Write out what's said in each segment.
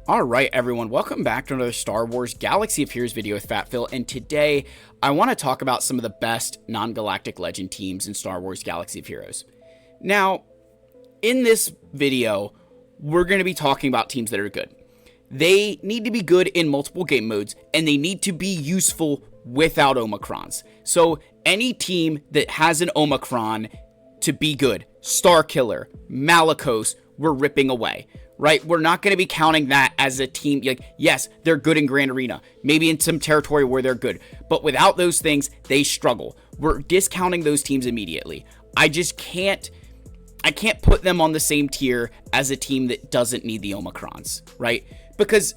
All right, everyone, welcome back to another Star Wars Galaxy of Heroes video with Fat Phil, and today I want to talk about some of the best non-galactic legend teams in Star Wars Galaxy of Heroes. Now, in this video, we're going to be talking about teams that are good. They need to be good in multiple game modes, and they need to be useful without Omicrons. So any team that has an Omicron to be good, Starkiller, Malicos, we're ripping away. Right? We're not going to be counting that as a team. Like, yes, they're good in Grand Arena, maybe in some territory where they're good, but without those things, they struggle. We're discounting those teams immediately. I can't put them on the same tier as a team that doesn't need the Omicrons, right? Because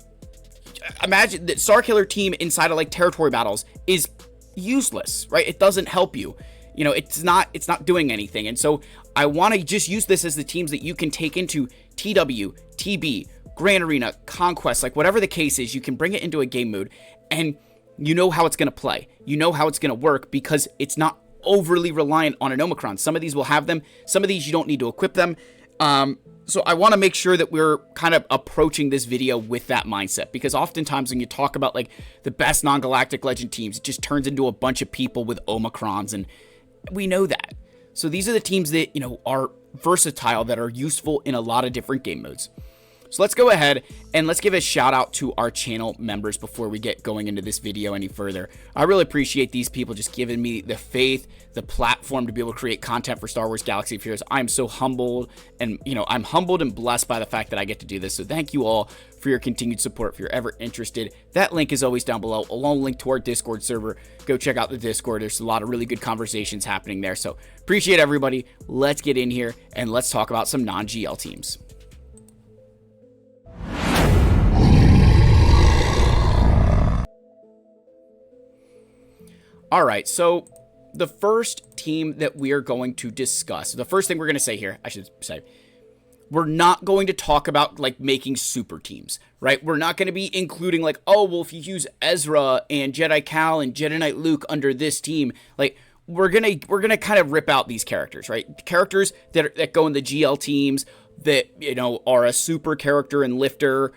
imagine that Starkiller team inside of like territory battles is useless, right? It doesn't help you. You know, it's not doing anything. And so I want to just use this as the teams that you can take into TW, TB, Grand Arena, Conquest, like whatever the case is, you can bring it into a game mode and you know how it's going to play. You know how it's going to work because it's not overly reliant on an Omicron. Some of these will have them. Some of these you don't need to equip them. So I want to make sure that we're kind of approaching this video with that mindset, because oftentimes when you talk about like the best non-galactic legend teams, it just turns into a bunch of people with Omicrons, and we know that. So these are the teams that, you know, are versatile, that are useful in a lot of different game modes. So let's go ahead and let's give a shout out to our channel members before we get going into this video any further. I really appreciate these people just giving me the faith, the platform to be able to create content for Star Wars Galaxy of Heroes. I'm so humbled, and I'm humbled and blessed by the fact that I get to do this. So thank you all for your continued support. If you're ever interested, that link is always down below, along with a link to our Discord server. Go check out the Discord. There's a lot of really good conversations happening there. So appreciate everybody. Let's get in here and let's talk about some non-GL teams. All right, so the first team that we are going to discuss, the first thing we're going to say here, I should say, we're not going to talk about like making super teams, right? We're not going to be including like, oh, well, if you use Ezra and Jedi Cal and Jedi Knight Luke under this team, like we're gonna kind of rip out these characters, right? Characters that go in the GL teams that, you know, are a super character and lifter.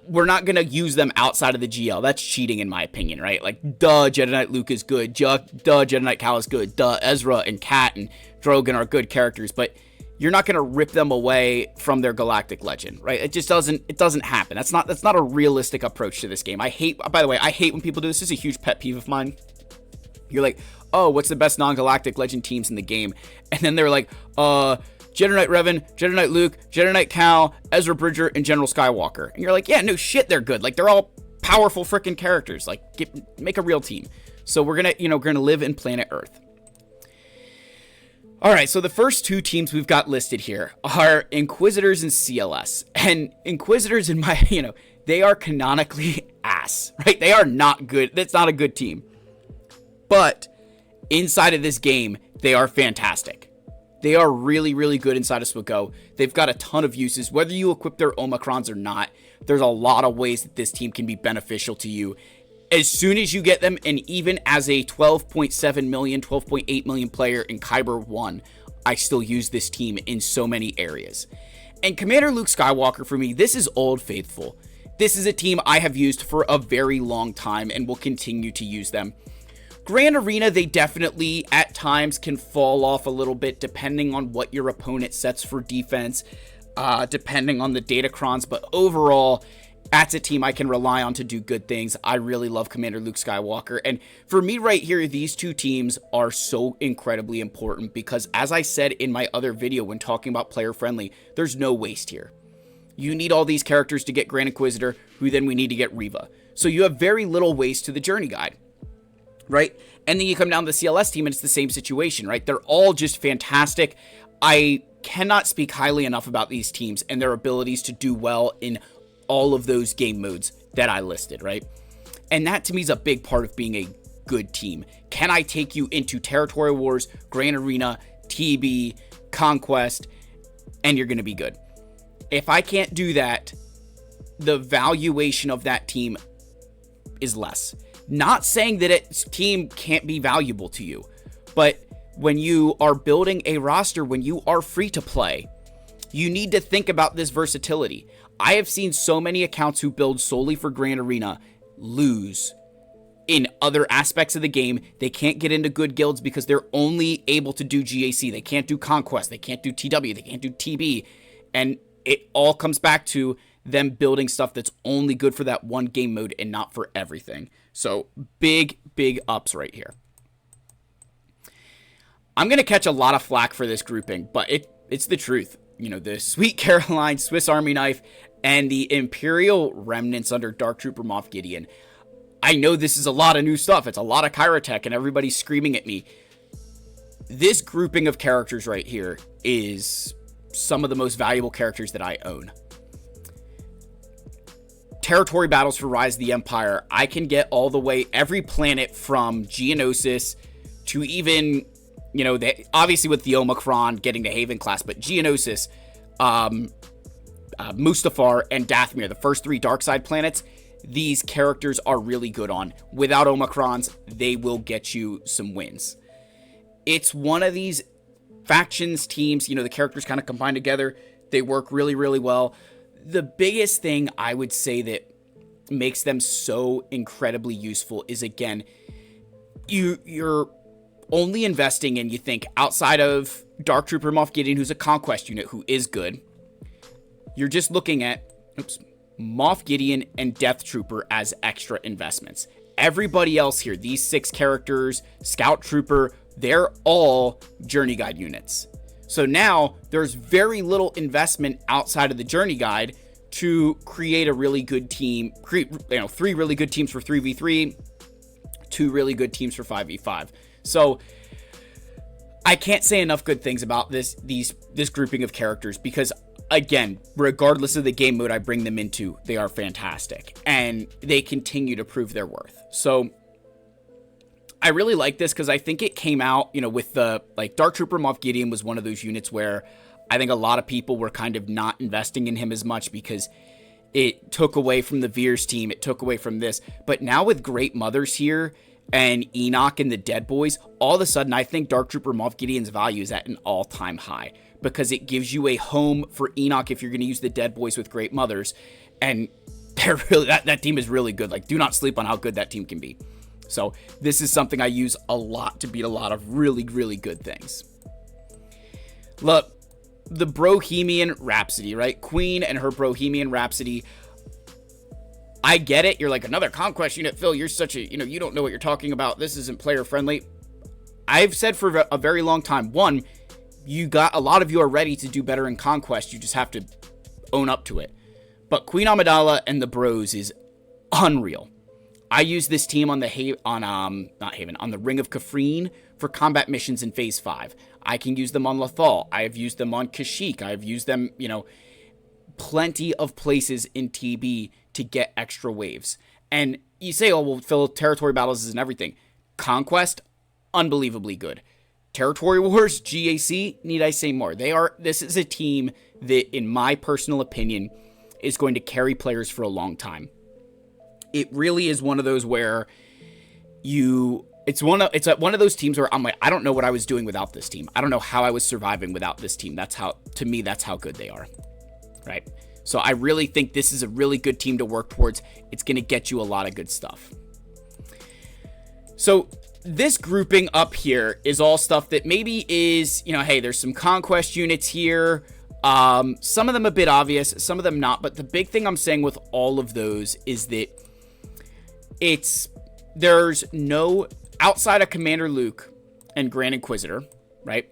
We're not going to use them outside of the GL. That's cheating in my opinion, right? Like, duh, Jedi Knight Luke is good. Duh, Jedi Knight Cal is good. Duh, Ezra and Kat and Drogon are good characters, but you're not going to rip them away from their galactic legend, right? It just doesn't happen. That's not a realistic approach to this game. I hate when people do this. This is a huge pet peeve of mine. You're like, oh, what's the best non-galactic legend teams in the game? And then they're like, Jedi Knight Revan, Jedi Knight Luke, Jedi Knight Cal, Ezra Bridger, and General Skywalker. And you're like, yeah, no shit, they're good. Like, they're all powerful freaking characters. Like, make a real team. So we're gonna live in planet Earth. All right, so the first two teams we've got listed here are Inquisitors and CLS. And Inquisitors, in my, they are canonically ass, right? They are not good. That's not a good team. But inside of this game, they are fantastic. They are really, really good inside of SWGOH. They've got a ton of uses. Whether you equip their Omicrons or not, there's a lot of ways that this team can be beneficial to you. As soon as you get them, and even as a 12.7 million, 12.8 million player in Kyber 1, I still use this team in so many areas. And Commander Luke Skywalker, for me, this is Old Faithful. This is a team I have used for a very long time and will continue to use them. Grand Arena, they definitely at times can fall off a little bit depending on what your opponent sets for defense, depending on the datacrons, but overall, that's a team I can rely on to do good things. I really love Commander Luke Skywalker, and for me right here, these two teams are so incredibly important because, as I said in my other video when talking about player friendly, there's no waste here. You need all these characters to get Grand Inquisitor, who then we need to get Reva. So you have very little waste to the journey guide. Right? And then you come down to the CLS team and it's the same situation, right? They're all just fantastic. I cannot speak highly enough about these teams and their abilities to do well in all of those game modes that I listed, right? And that to me is a big part of being a good team. Can I take you into Territory Wars, Grand Arena, TB, Conquest, and you're going to be good? If I can't do that, the valuation of that team is less. Not saying that its team can't be valuable to you, but when you are building a roster, when you are free to play, you need to think about this versatility. I have seen so many accounts who build solely for Grand Arena lose in other aspects of the game. They can't get into good guilds because they're only able to do GAC. They can't do Conquest. They can't do TW. They can't do TB. And it all comes back to them building stuff that's only good for that one game mode and not for everything. So big, big ups right here. I'm going to catch a lot of flack for this grouping, but it's the truth. You know, the Sweet Caroline, Swiss Army Knife, and the Imperial Remnants under Dark Trooper Moff Gideon. I know this is a lot of new stuff. It's a lot of Kyrotech, and everybody's screaming at me. This grouping of characters right here is some of the most valuable characters that I own. Territory battles for Rise of the Empire, I can get all the way, every planet from Geonosis to even, you know, obviously with the Omicron getting to Haven class, but Geonosis, Mustafar, and Dathomir, the first 3 dark side planets, these characters are really good on. Without Omicrons, they will get you some wins. It's one of these factions, teams, you know, the characters kind of combine together. They work really, really well. The biggest thing I would say that makes them so incredibly useful is, again, you're only investing in, you think, outside of Dark Trooper Moff Gideon, who's a Conquest unit, who is good. You're just looking at, Moff Gideon and Death Trooper as extra investments. Everybody else here, these 6 characters, Scout Trooper, they're all Journey Guide units. So now there's very little investment outside of the Journey Guide to create a really good team, 3 really good teams for 3v3, 2 really good teams for 5v5. So I can't say enough good things about this grouping of characters because, again, regardless of the game mode I bring them into, they are fantastic and they continue to prove their worth. So I really like this because I think it came out, you know, with the, like, Dark Trooper Moff Gideon was one of those units where I think a lot of people were kind of not investing in him as much because it took away from the Veers team. It took away from this. But now with Great Mothers here and Enoch and the Dead Boys, all of a sudden I think Dark Trooper Moff Gideon's value is at an all-time high because it gives you a home for Enoch if you're going to use the Dead Boys with Great Mothers. And they're really, that team is really good. Like, do not sleep on how good that team can be. So this is something I use a lot to beat a lot of really, really good things. Look, the Bohemian Rhapsody, right? Queen and her Bohemian Rhapsody. I get it. You're like, another Conquest unit, Phil. You're such a, you don't know what you're talking about. This isn't player friendly. I've said for a very long time, one, a lot of you are ready to do better in Conquest. You just have to own up to it. But Queen Amidala and the Bros is unreal. I use this team on the on the Ring of Kafrene for combat missions in Phase 5. I can use them on Lothal. I have used them on Kashyyyk. I have used them, plenty of places in TB to get extra waves. And you say, oh, well, Phil, territory battles isn't everything. Conquest, unbelievably good. Territory Wars, GAC, need I say more? This is a team that, in my personal opinion, is going to carry players for a long time. It really is one of those where it's one of those teams where I'm like, I don't know what I was doing without this team. I don't know how I was surviving without this team. That's how good they are, right? So I really think this is a really good team to work towards. It's going to get you a lot of good stuff. So this grouping up here is all stuff that maybe is, hey, there's some Conquest units here. Some of them a bit obvious, some of them not. But the big thing I'm saying with all of those is that there's no, outside of Commander Luke and Grand Inquisitor, right?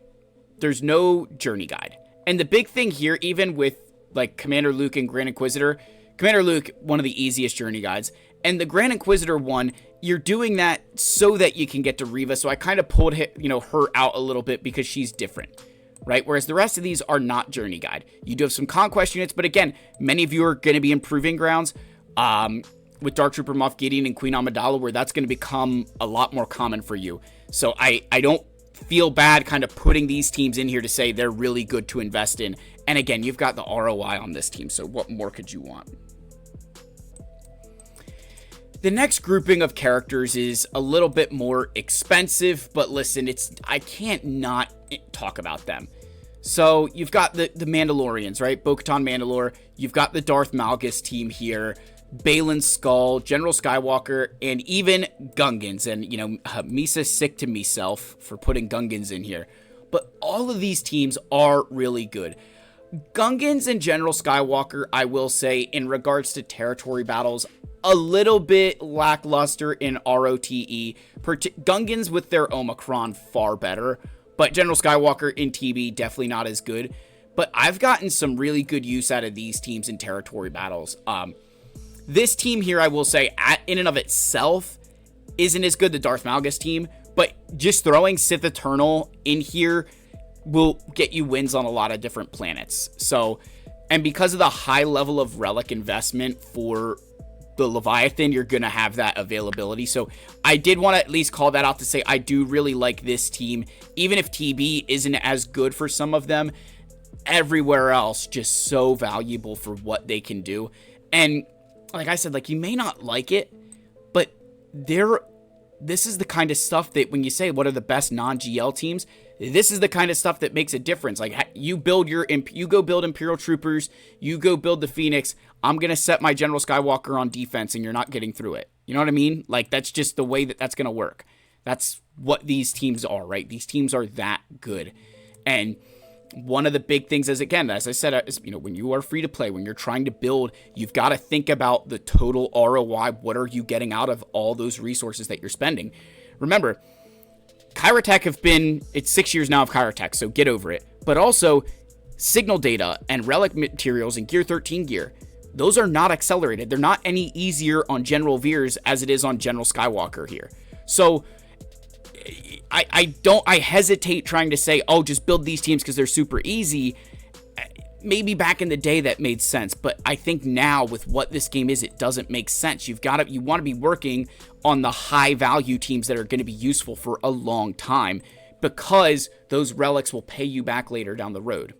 There's no Journey Guide. And the big thing here, even with like Commander Luke and Grand Inquisitor, Commander Luke, one of the easiest Journey Guides, and the Grand Inquisitor one, you're doing that so that you can get to Reva. So I kind of pulled her out a little bit because she's different, right? Whereas the rest of these are not Journey Guide. You do have some Conquest units, but again, many of you are going to be in Proving Grounds. With Dark Trooper Moff Gideon and Queen Amidala, where that's going to become a lot more common for you. So I don't feel bad kind of putting these teams in here to say they're really good to invest in. And again, you've got the ROI on this team, so what more could you want? The next grouping of characters is a little bit more expensive, but listen, I can't not talk about them. So you've got the Mandalorians, right? Bo-Katan Mandalore. You've got the Darth Malgus team here, Baylan Skull, General Skywalker, and even Gungans. And, you know, Misa's sick to meself for putting Gungans in here. But all of these teams are really good. Gungans and General Skywalker, I will say, in regards to territory battles, a little bit lackluster in ROTE. Gungans with their Omicron, far better. But General Skywalker in TB, definitely not as good. But I've gotten some really good use out of these teams in territory battles. This team here, I will say, in and of itself, isn't as good as the Darth Malgus team. But just throwing Sith Eternal in here will get you wins on a lot of different planets. So, and because of the high level of relic investment for the Leviathan, you're going to have that availability. So I did want to at least call that out to say I do really like this team. Even if TB isn't as good for some of them, everywhere else just so valuable for what they can do. And like I said, like, you may not like it, but this is the kind of stuff that when you say what are the best non-GL teams, this is the kind of stuff that makes a difference. Like, you go build Imperial Troopers, you go build the Phoenix. I'm going to set my General Skywalker on defense and you're not getting through it. You know what I mean? Like, that's just the way that's going to work. That's what these teams are, right? These teams are that good. And one of the big things is, again, as I said, is, you know, when you are free to play, when you're trying to build, you've got to think about the total ROI. What are you getting out of all those resources that you're spending? Remember, Kyrotech it's 6 years now of Kyrotech, so get over it. But also, signal data and relic materials and Gear 13 gear, those are not accelerated. They're not any easier on General Veers as it is on General Skywalker here. So I hesitate trying to say, oh, just build these teams because they're super easy. Maybe back in the day that made sense, but I think now with what this game is, it doesn't make sense. You want to be working on the high value teams that are going to be useful for a long time, because those relics will pay you back later down the road.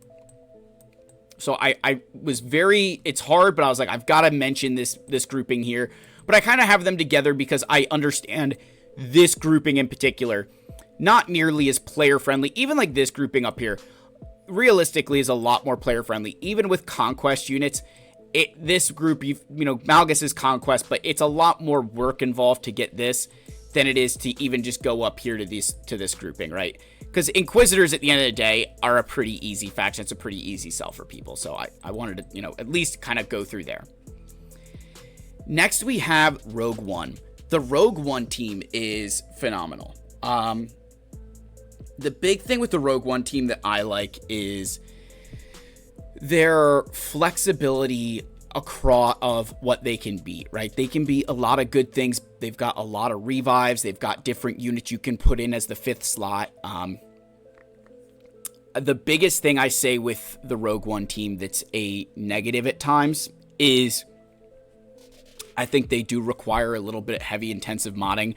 So I was it's hard, but I was like, I've got to mention this grouping here, but I kind of have them together because I understand this grouping in particular, not nearly as player friendly. Even like this grouping up here, realistically is a lot more player friendly. Even with conquest units, this group, you know, Malgus is conquest, but it's a lot more work involved to get this than it is to even just go up here to this grouping, right? Because Inquisitors at the end of the day are a pretty easy faction. It's a pretty easy sell for people. So I wanted to, you know, at least kind of go through there. Next we have Rogue One. The Rogue One team is phenomenal. The big thing with the Rogue One team that I like is their flexibility across of what they can be, right? They can be a lot of good things. They've got a lot of revives. They've got different units you can put in as the 5th slot. The biggest thing I say with the Rogue One team that's a negative at times is I think they do require a little bit of heavy intensive modding.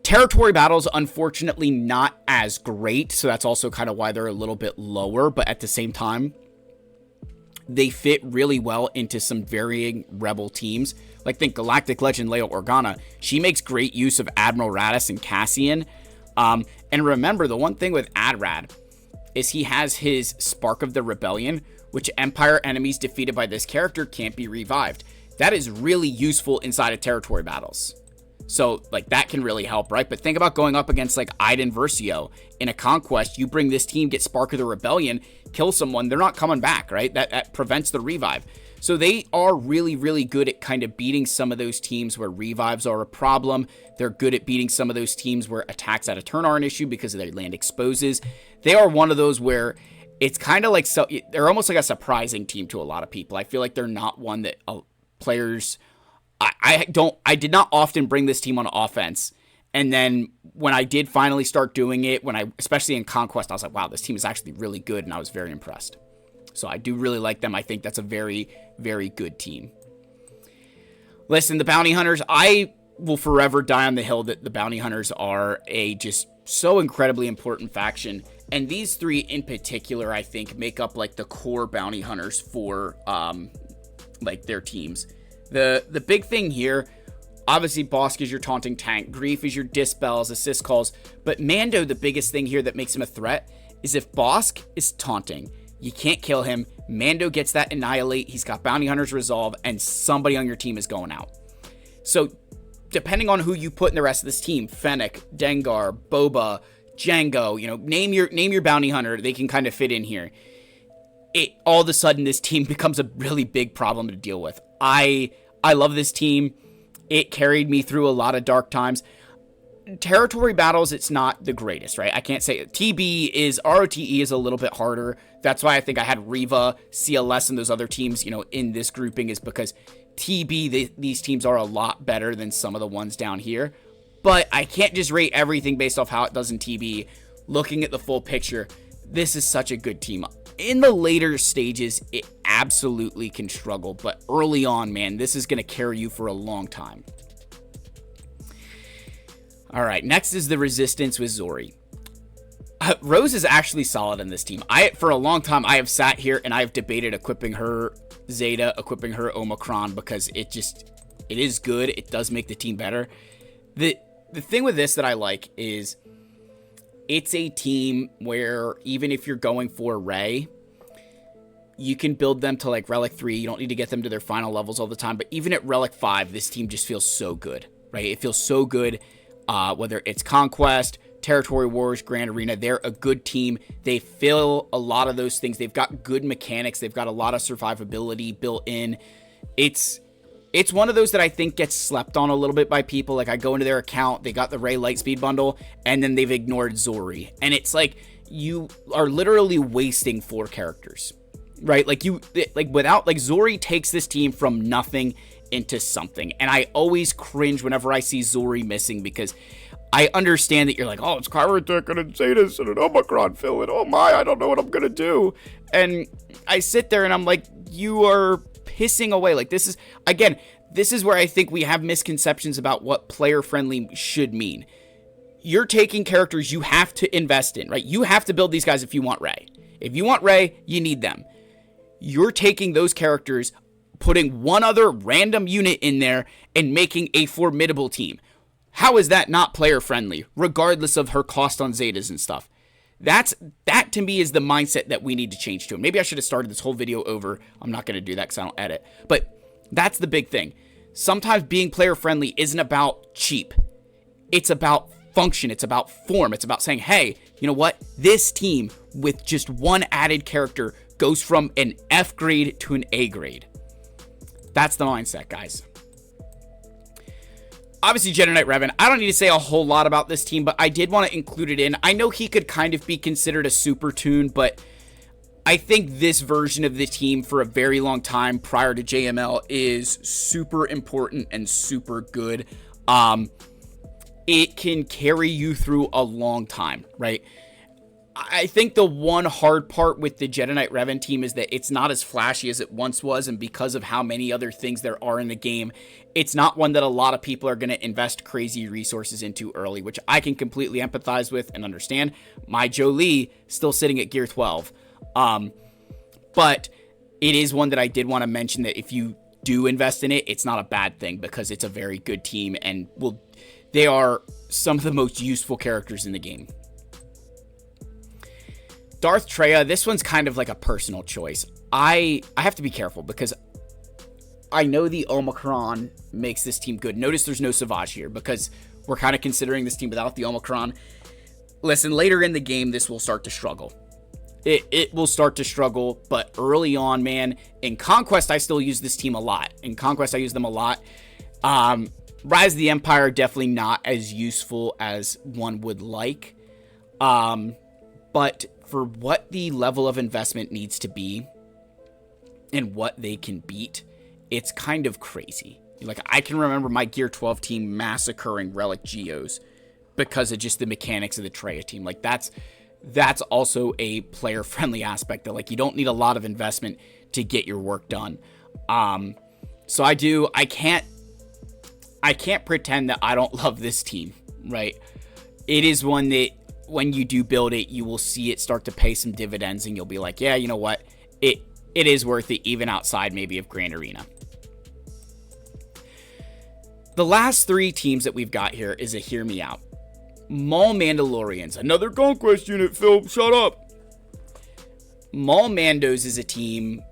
Territory battles, unfortunately, not as great, so that's also kind of why they're a little bit lower, but at the same time, they fit really well into some varying rebel teams. Like, think Galactic Legend Leia Organa. She makes great use of Admiral Raddus and Cassian. And remember, the one thing with Adrad is he has his Spark of the Rebellion, which Empire enemies defeated by this character can't be revived. That is really useful inside of territory battles. So, like, that can really help, right? But think about going up against, like, Iden Versio in a conquest. You bring this team, get Spark of the Rebellion, kill someone, they're not coming back, right? That prevents the revive. So they are really, really good at kind of beating some of those teams where revives are a problem. They're good at beating some of those teams where attacks out of turn are an issue because of their land exposes. They are one of those where it's kind of like, so they're almost like a surprising team to a lot of people. I feel like they're not one that players... I did not often bring this team on offense. And then when I did finally start doing it, especially in Conquest, I was like, wow, this team is actually really good. And I was very impressed. So I do really like them. I think that's a very, very good team. Listen, the Bounty Hunters, I will forever die on the hill that the Bounty Hunters are a just so incredibly important faction. And these three in particular, I think, make up like the core Bounty Hunters for like their teams. The big thing here, obviously Bosk is your taunting tank, Grief is your dispels, assist calls, but Mando, the biggest thing here that makes him a threat is if Bosk is taunting, you can't kill him. Mando gets that Annihilate. He's got Bounty Hunter's Resolve, and somebody on your team is going out. So depending on who you put in the rest of this team, Fennec, Dengar, Boba, Django, name your Bounty Hunter, they can kind of fit in here. All of a sudden, this team becomes a really big problem to deal with. I love this team. It carried me through a lot of dark times. Territory battles, it's not the greatest, right? I can't say ROTE is a little bit harder. That's why I think I had Reva, CLS, and those other teams, in this grouping, is because these teams are a lot better than some of the ones down here. But I can't just rate everything based off how it does in TB. Looking at the full picture, this is such a good team. In the later stages, it absolutely can struggle, but early on, man, this is going to carry you for a long time. All right, next is the Resistance with Zori. Rose is actually solid in this team. For a long time, I have sat here and I have debated equipping her Zeta, equipping her Omicron, because it is good. It does make the team better. The thing with this that I like is it's a team where even if you're going for Rey, you can build them to like Relic 3. You don't need to get them to their final levels all the time. But even at Relic 5, this team just feels so good, right? It feels so good, whether it's Conquest, Territory Wars, Grand Arena. They're a good team. They fill a lot of those things. They've got good mechanics. They've got a lot of survivability built in. It's one of those that I think gets slept on a little bit by people. Like, I go into their account, they got the Rey Lightspeed bundle, and then they've ignored Zori. And it's like, you are literally wasting 4 characters, right? Zori takes this team from nothing into something. And I always cringe whenever I see Zori missing, because I understand that you're like, oh, it's Chirotic and it's Zetas and an Omicron fill, and oh my, I don't know what I'm going to do. And I sit there and I'm like, you are pissing away. Like, this is where I think we have misconceptions about what player friendly should mean. You're taking characters you have to invest in, right? You have to build these guys if you want Rey. If you want Rey, you need them. You're taking those characters, putting one other random unit in there, and making a formidable team. How is that not player friendly, regardless of her cost on Zetas and stuff? That to me is the mindset that we need to change to. And maybe I should have started this whole video over. I'm not going to do that because I don't edit. But that's the big thing. Sometimes being player friendly isn't about cheap. It's about function. It's about form. It's about saying, hey, you know what? This team with just one added character goes from an F grade to an A grade. That's the mindset, guys. Obviously, Jedi Knight Revan, I don't need to say a whole lot about this team, but I did want to include it in. I know he could kind of be considered a super tune, but I think this version of the team for a very long time prior to JML is super important and super good. It can carry you through a long time, right? I think the one hard part with the Jedi Knight Revan team is that it's not as flashy as it once was, and because of how many other things there are in the game, it's not one that a lot of people are going to invest crazy resources into early, which I can completely empathize with and understand. My Jolie still sitting at Gear 12. But it is one that I did want to mention that if you do invest in it, it's not a bad thing because it's a very good team, and they are some of the most useful characters in the game. Darth Treya, this one's kind of like a personal choice. I have to be careful because I know the Omicron makes this team good. Notice there's no Savage here because we're kind of considering this team without the Omicron. Listen, later in the game, this will start to struggle. It will start to struggle, but early on, man, in Conquest, I still use this team a lot. In Conquest, I use them a lot. Rise of the Empire, definitely not as useful as one would like. But for what the level of investment needs to be and what they can beat, it's kind of crazy. Like, I can remember my Gear 12 team massacring Relic Geos because of just the mechanics of the Treya team. Like, that's also a player-friendly aspect that, like, you don't need a lot of investment to get your work done. So I can't pretend that I don't love this team, right? It is one that when you do build it, you will see it start to pay some dividends, and you'll be like, yeah, you know what? It is worth it, even outside maybe of Grand Arena. The last 3 teams that we've got here is a hear me out. Maul Mandalorians, another Conquest unit, Phil, shut up. Maul Mandos is a team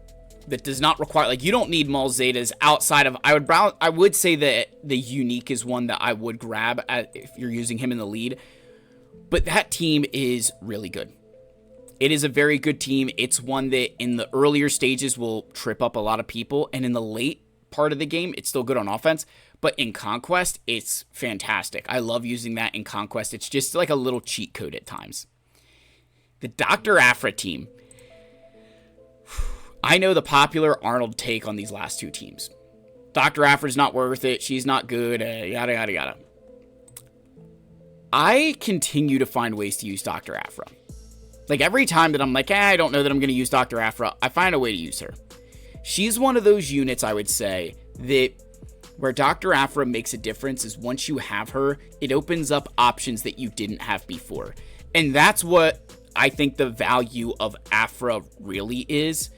that does not require, like, you don't need Maul Zetas outside of, I would say that the Unique is one that I would grab if you're using him in the lead. But that team is really good. It is a very good team. It's one that in the earlier stages will trip up a lot of people. And in the late part of the game, it's still good on offense. But in Conquest, it's fantastic. I love using that in Conquest. It's just like a little cheat code at times. The Dr. Aphra team. I know the popular Arnold take on these last two teams. Dr. Aphra's not worth it. She's not good. Yada, yada, yada. I continue to find ways to use Dr. Aphra. Like, every time that I'm like, I don't know that I'm going to use Dr. Aphra, I find a way to use her. She's one of those units, I would say, that where Dr. Aphra makes a difference is once you have her, it opens up options that you didn't have before. And that's what I think the value of Aphra really is.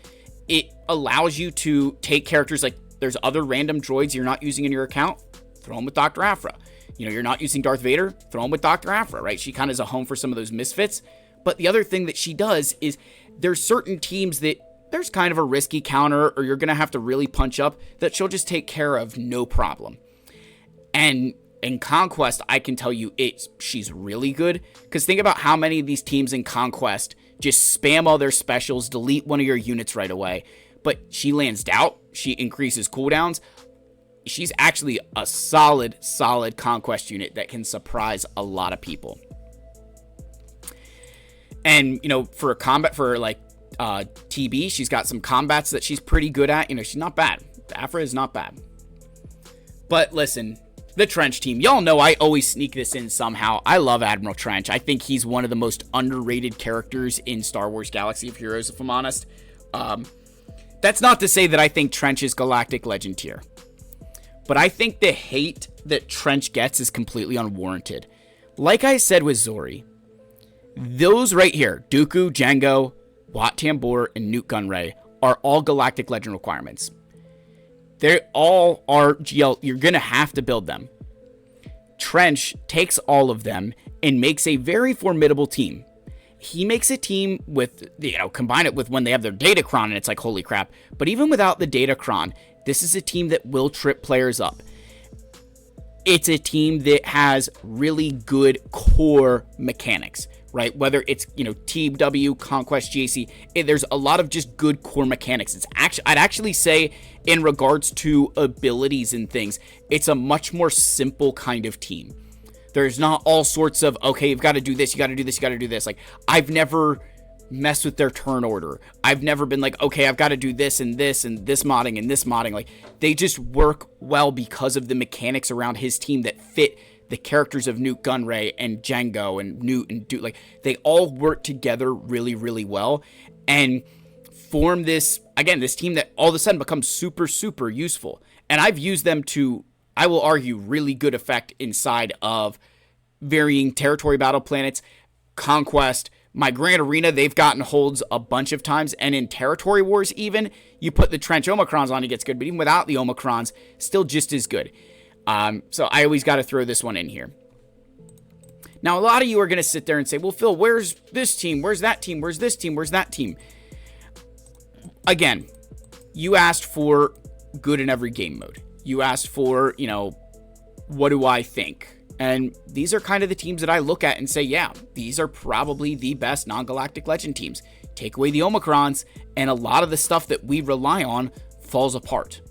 It allows you to take characters, like there's other random droids you're not using in your account, throw them with Dr. Aphra. You know, you're not using Darth Vader, throw them with Dr. Aphra, right? She kind of is a home for some of those misfits. But the other thing that she does is there's certain teams that there's kind of a risky counter or you're going to have to really punch up that she'll just take care of no problem. And in Conquest, I can tell you she's really good. Because think about how many of these teams in Conquest just spam all their specials, delete one of your units right away. But she lands doubt, she increases cooldowns. She's actually a solid Conquest unit that can surprise a lot of people. And, you know, for a combat, for like TB, she's got some combats that she's pretty good at. You know, she's not bad. Aphra is not bad. But listen, the Trench team. Y'all know I always sneak this in somehow. I love Admiral Trench. I think he's one of the most underrated characters in Star Wars Galaxy of Heroes, if I'm honest. That's not to say that I think Trench is Galactic Legend tier. But I think the hate that Trench gets is completely unwarranted. Like I said with Zori, those right here, Dooku, Jango, Wat Tambor, and Nute Gunray, are all Galactic Legend requirements. They all are GL. You're going to have to build them. Trench takes all of them and makes a very formidable team. He makes a team with, you know, combine it with when they have their Datacron, and it's like, holy crap. But even without the Datacron, this is a team that will trip players up. It's a team that has really good core mechanics, right? Whether it's, you know, TW, Conquest, GAC, there's a lot of just good core mechanics. It's actually, I'd actually say in regards to abilities and things, it's a much more simple kind of team. There's not all sorts of, okay, you've got to do this, you got to do this, you got to do this. Like, I've never messed with their turn order. I've never been like, okay, I've got to do this and this and this modding and this modding. Like, they just work well because of the mechanics around his team that fit the characters of Nute Gunray and Jango and Nute and Duke. Like, they all work together really, really well and form this, again, this team that all of a sudden becomes super, super useful. And I've used them to, I will argue, really good effect inside of varying territory battle planets, Conquest, my Grand Arena. They've gotten holds a bunch of times, and in Territory Wars even, you put the Trench Omicrons on, it gets good, but even without the Omicrons, still just as good. So I always got to throw this one in here. Now, a lot of you are going to sit there and say, well, Phil, where's this team? Where's that team? Where's this team? Where's that team? Again, you asked for good in every game mode. You asked for, you know, what do I think? And these are kind of the teams that I look at and say, yeah, these are probably the best non-Galactic Legend teams. Take away the Omicrons, and a lot of the stuff that we rely on falls apart.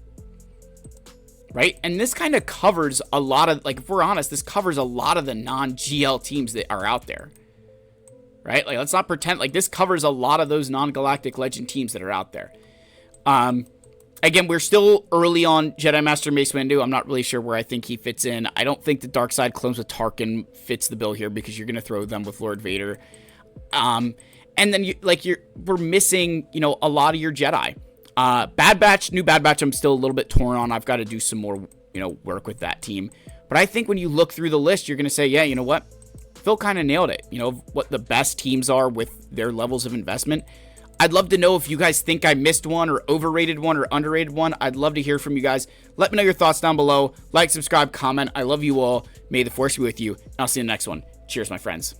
Right? And this kind of covers a lot of, like, if we're honest, this covers a lot of the non-GL teams that are out there. Right? Like, let's not pretend, like, this covers a lot of those non-Galactic Legend teams that are out there. Again, we're still early on Jedi Master Mace Windu. I'm not really sure where I think he fits in. I don't think the Dark Side clones with Tarkin fits the bill here because you're going to throw them with Lord Vader. And then we're missing, you know, a lot of your Jedi. Bad Batch, new Bad Batch, I'm still a little bit torn on. I've got to do some more, you know, work with that team. But I think when you look through the list, you're going to say, yeah, you know what? Phil kind of nailed it. You know, what the best teams are with their levels of investment. I'd love to know if you guys think I missed one or overrated one or underrated one. I'd love to hear from you guys. Let me know your thoughts down below. Like, subscribe, comment. I love you all. May the Force be with you. And I'll see you in the next one. Cheers, my friends.